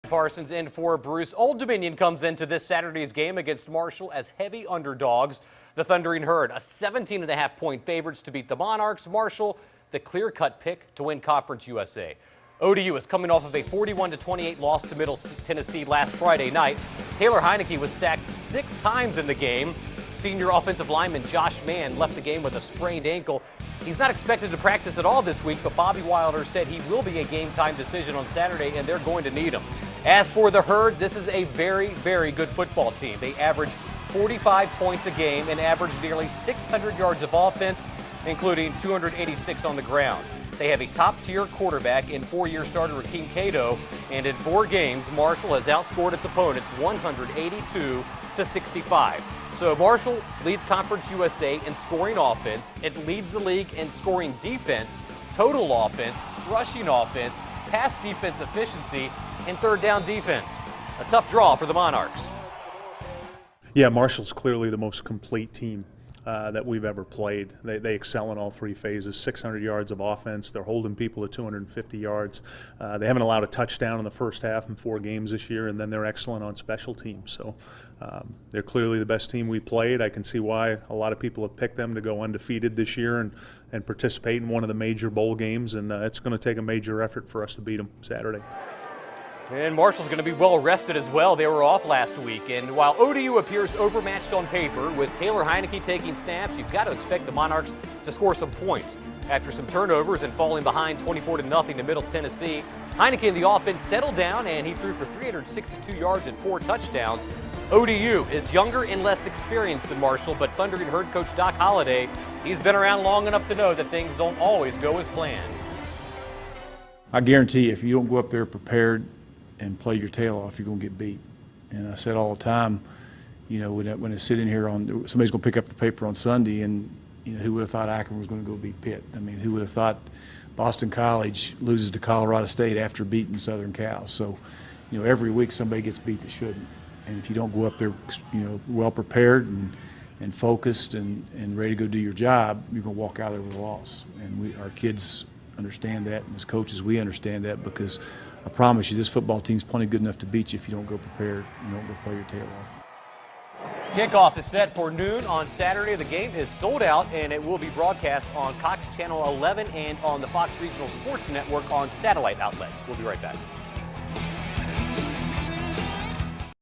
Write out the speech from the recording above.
Parsons in for Bruce. Old Dominion comes into this Saturday's game against Marshall as heavy underdogs. The Thundering Herd, a 17.5-point favorites to beat the Monarchs. Marshall, the clear-cut pick to win Conference USA. ODU is coming off of a 41-28 loss to Middle Tennessee last Friday night. Taylor Heineke was sacked 6 times in the game. Senior offensive lineman Josh Mann left the game with a sprained ankle. He's not expected to practice at all this week, but Bobby Wilder said he will be a game-time decision on Saturday, and they're going to need him. As for the Herd, this is a very, very good football team. They average 45 points a game and average nearly 600 yards of offense, including 286 on the ground. They have a top-tier quarterback in 4-year starter Rakeem Cato, and in 4 games, Marshall has outscored its opponents 182-65. So Marshall leads Conference USA in scoring offense. It leads the league in scoring defense, total offense, rushing offense, pass defense efficiency, and third down defense. A tough draw for the Monarchs. Yeah, Marshall's clearly the most complete team that we've ever played. They excel in all 3 phases. 600 yards of offense. They're holding people at 250 yards. They haven't allowed a touchdown in the first half in 4 games this year, and then they're excellent on special teams. So they're clearly the best team we played. I can see why a lot of people have picked them to go undefeated this year and participate in one of the major bowl games, and it's going to take a major effort for us to beat them Saturday. And Marshall's going to be well rested as well. They were off last week. And while ODU appears overmatched on paper, with Taylor Heineke taking snaps, you've got to expect the Monarchs to score some points. After some turnovers and falling behind 24-0 to Middle Tennessee, Heineke in the offense settled down, and he threw for 362 yards and 4 touchdowns. ODU is younger and less experienced than Marshall, but Thundering Herd coach Doc Holliday, he's been around long enough to know that things don't always go as planned. I guarantee you, if you don't go up there prepared and play your tail off, you're going to get beat. And I said all the time, you know, when I sit in here somebody's going to pick up the paper on Sunday, and you know, who would have thought Akron was going to go beat Pitt? I mean, who would have thought Boston College loses to Colorado State after beating Southern Cal? So, you know, every week somebody gets beat that shouldn't. And if you don't go up there, you know, well prepared and focused and ready to go do your job, you're going to walk out there with a loss. And our kids understand that, and as coaches we understand that, because I promise you this football team's plenty good enough to beat you if you don't go prepared and don't go play your tail off. Kickoff is set for noon on Saturday. The game is sold out, and it will be broadcast on Cox Channel 11 and on the Fox Regional Sports Network on satellite outlets. We'll be right back.